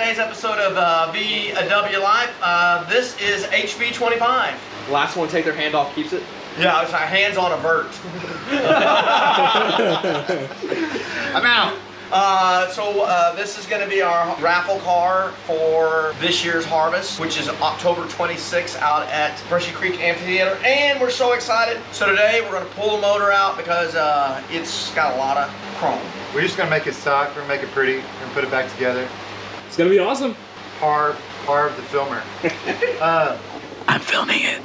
today's episode of VW Life. This is HB25. Last one, take their hand off, keeps it. Yeah, it's our hands on a vert. I'm out. This is going to be our raffle car for this year's harvest, which is October 26th out at Brushy Creek Amphitheater, and we're so excited. So today we're going to pull the motor out because it's got a lot of chrome. We're just going to make it stock, we're going to make it pretty, and put it back together. It's going to be awesome. Harv the filmer. I'm filming it.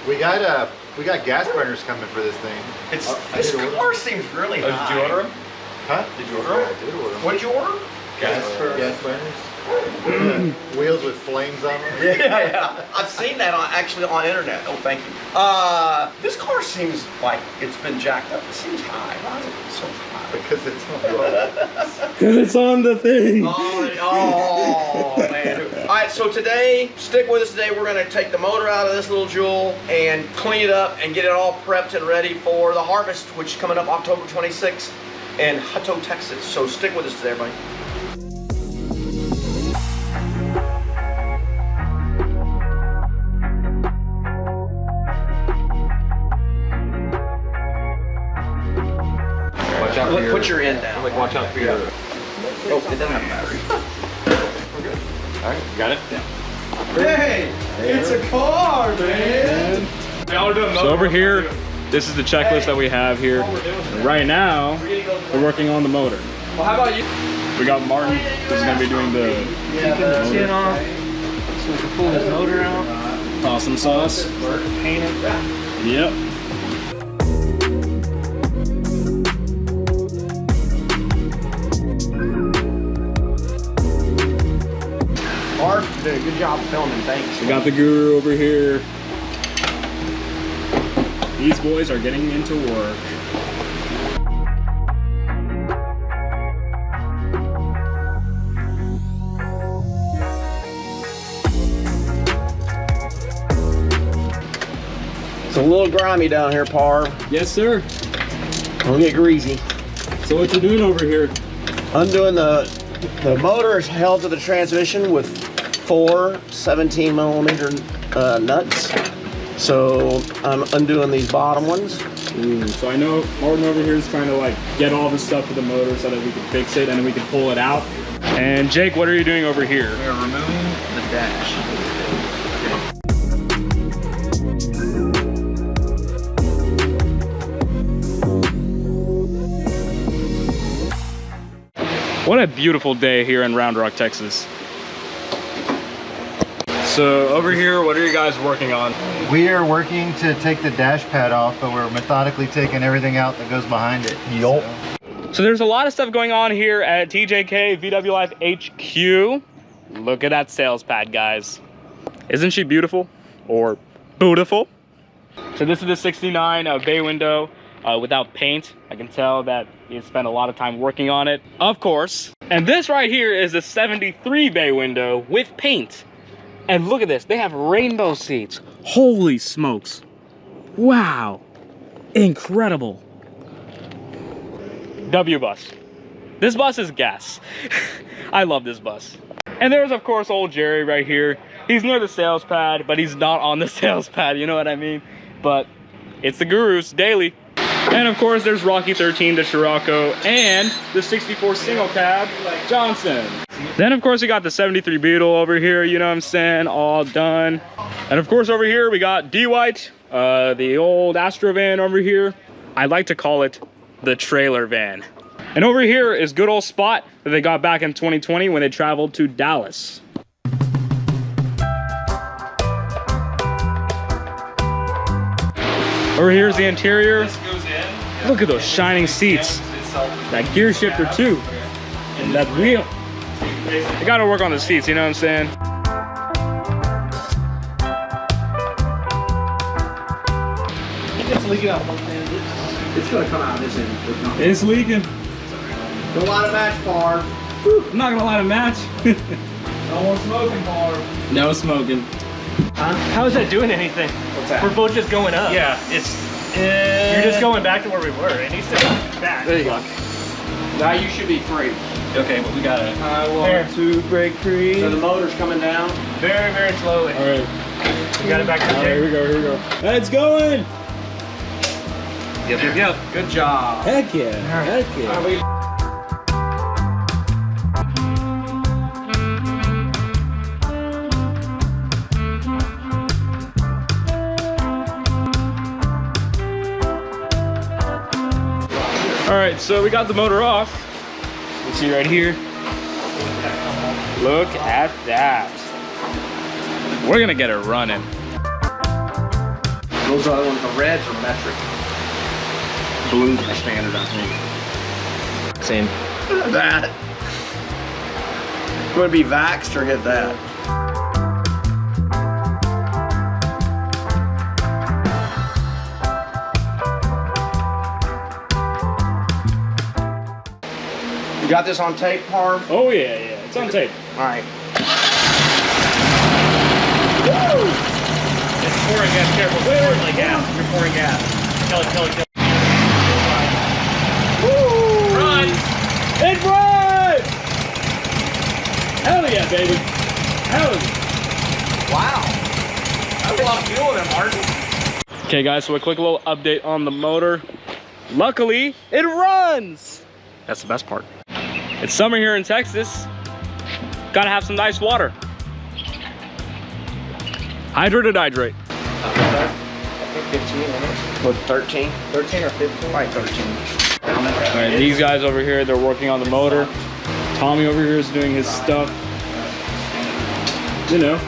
We got gas burners coming for this thing. This car seems really high. Did you order them? Huh? Did you order them? I did order them. What did you order? Gas burners. Wheels with flames on them. Yeah. I've seen that actually on internet. Oh, thank you. This car seems like it's been jacked up. It seems high. Why is it so high? Because it's on the Because it's on the thing. Oh man. All right, so today, stick with us today. We're going to take the motor out of this little jewel and clean it up and get it all prepped and ready for the harvest, which is coming up October 26th in Hutto, Texas. So stick with us today, everybody. Watch out for your... Put your end down. Like, watch out for your... Oh, it doesn't have a battery. We're good. All right, got it? Yeah. Hey, it's a car, man. So over here, this is the checklist that we have here. Right now, we're working on the motor. Well, how about you? We got Martin, who's going to be doing the Skin off, so we can pull this motor out. awesome sauce. Paint it. Yep. Mark, good job filming. Thanks. We got the guru over here. These boys are getting into work. It's a little grimy down here, Parv. Yes, sir. Don't get greasy. So what you doing over here? Undoing the motor is held to the transmission with 4 17mm nuts. So I'm undoing these bottom ones. So I know Martin over here is trying to like get all the stuff for the motor so that we can fix it and then we can pull it out. And Jake, what are you doing over here? We're removing the dash. What a beautiful day here in Round Rock, Texas. So over here, what are you guys working on? We are working to take the dash pad off, but we're methodically taking everything out that goes behind it. Yup. So there's a lot of stuff going on here at TJK VW Life HQ. Look at that sales pad, guys. Isn't she beautiful? Or bootiful? So this is the 69 bay window without paint. I can tell that you spent a lot of time working on it, of course. And this right here is the 73 bay window with paint. And look at this, they have rainbow seats. Holy smokes. Wow, incredible. W bus. This bus is gas. I love this bus. And there's of course old Jerry right here. He's near the sales pad, but he's not on the sales pad, you know what I mean? But it's the gurus daily. And of course there's Rocky 13, the Scirocco, and the 64 single cab Johnson. Then of course we got the 73 Beetle over here, you know what I'm saying, all done. And of course over here we got D-White, the old Astro van over here. I like to call it the trailer van. And over here is good old Spot that they got back in 2020 when they traveled to Dallas. Over here's the interior. Look at those shining seats. That gear shifter too. And that wheel. I gotta work on the seats, you know what I'm saying? It's leaking out one end. It's gonna come out this end. It's leaking. Don't let it match, Parv. I'm not gonna let it match. No more smoking, Parv. No smoking. How is that doing anything? What's that? We're both just going up. Yeah, it's... You're just going back to where we were. It needs to be back. There you go. Now you should be free. Okay, well, we got it. I want to break free. So the motor's coming down. Very, very slowly. All right. We got it back to the Here we go. Here we go. It's going. Yep. Good job. Heck yeah. Heck yeah. All right, so we got the motor off. You can see right here. Look at that. We're gonna get it running. Those other ones, the reds are metric. Blues are standard, I think. Same. Look at that. You want to be vaxxed or get that? You got this on tape, Harv? Oh yeah, it's on tape. All right. Woo! It's pouring gas, careful. Wait, gas. You're pouring gas. Kill it. Woo! Run! It runs! Hell yeah, baby. Hell yeah. Wow. That's a lot of fuel in there, Martin. Okay, guys, so a quick little update on the motor. Luckily, it runs. That's the best part. It's summer here in Texas. Gotta have some nice water. Hydrate or dihydrate? I think 15 minutes. What, 13? 13 or 15? Probably 13. All right, these guys over here, they're working on the motor. Tommy over here is doing his stuff. You know,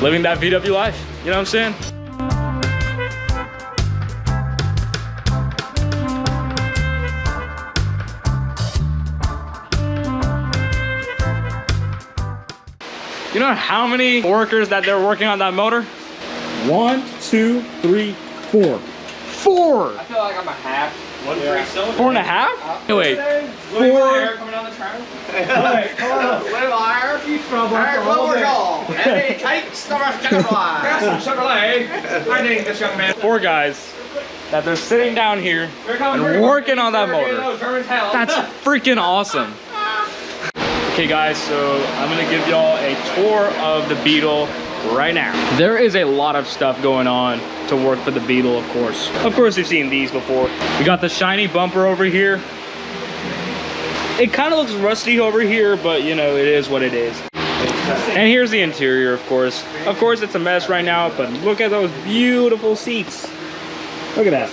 living that VW life. You know what I'm saying? You know how many workers that they're working on that motor? 1, 2, 3, 4. 4! I feel like I'm a half. One for each cylinder. 4.5? Wait. Air coming down the trailer. Alright, come on. Little air. Alright, what we're going. Any cakes, the rest can fly. Chevrolet. I named this young man. 4 guys that they're sitting down here and working on that motor. That's freaking awesome. Okay guys, so I'm gonna give y'all a tour of the Beetle right now. There is a lot of stuff going on to work for the Beetle, of course. Of course, you've seen these before. We got the shiny bumper over here. It kind of looks rusty over here, but you know, it is what it is. And here's the interior, of course. Of course, it's a mess right now, but look at those beautiful seats. Look at that.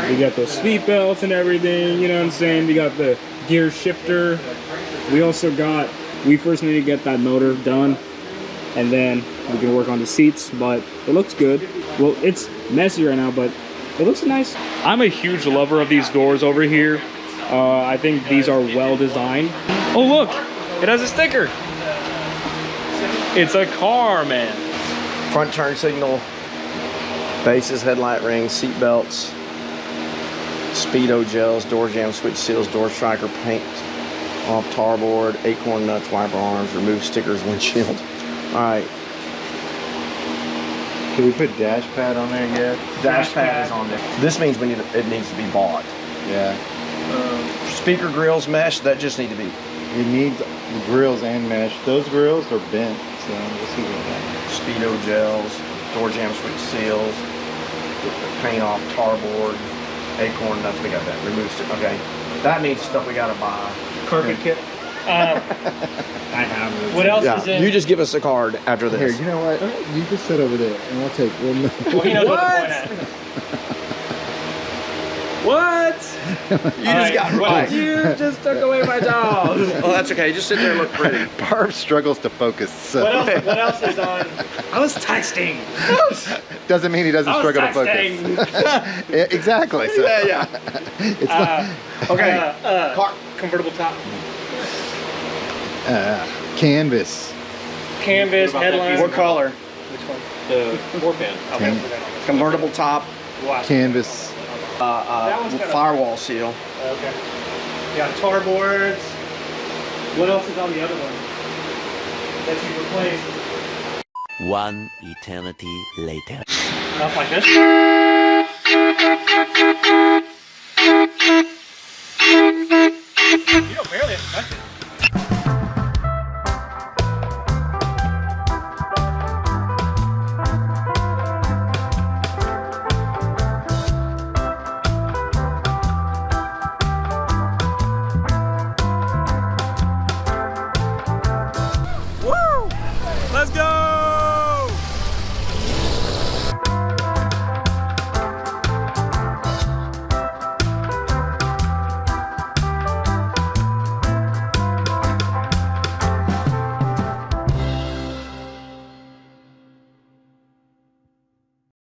We got those seat belts and everything, you know what I'm saying? We got the gear shifter. We first need to get that motor done, and then we can work on the seats, but it looks good. Well, it's messy right now, but it looks nice. I'm a huge lover of these doors over here. I think these are well designed. Oh look, it has a sticker. It's a car, man. Front turn signal, bases, headlight rings, seat belts, speedo gels, door jam switch seals, door striker paint off tarboard, acorn nuts, wiper arms, remove stickers, windshield. All right. Can we put dash pad on there yet? Dash pad is on there. This means it needs to be bought. Yeah. Speaker grills mesh, that just need to be. You need the grills and mesh. Those grills are bent, so we'll see what happens. Speedo gels, door jam switch seals, paint off tarboard, acorn nuts. We got that. Remove stick. Okay. That means stuff we gotta buy. Carpet kit. I have it. What else is Yeah, in? you just give us a card after Here, this. you know what? You just sit over there, and we'll take one. Well, he knows what to point at. What? You just got right. You just took away my job. Oh, that's okay. Just sit there and look pretty. Barb struggles to focus, so What else is on? I was texting. doesn't mean he doesn't I was struggle to texting. focus. Yeah, exactly. So. Yeah. It's not, Okay. Convertible top. canvas. Canvas, headline. What color? Which one? The 4-pin. Okay. Convertible top. Canvas. one's got a- Firewall seal. Okay. Yeah, tar boards. What else is on the other one that you replaced? One eternity later. Stuff like this. You don't barely have to touch it.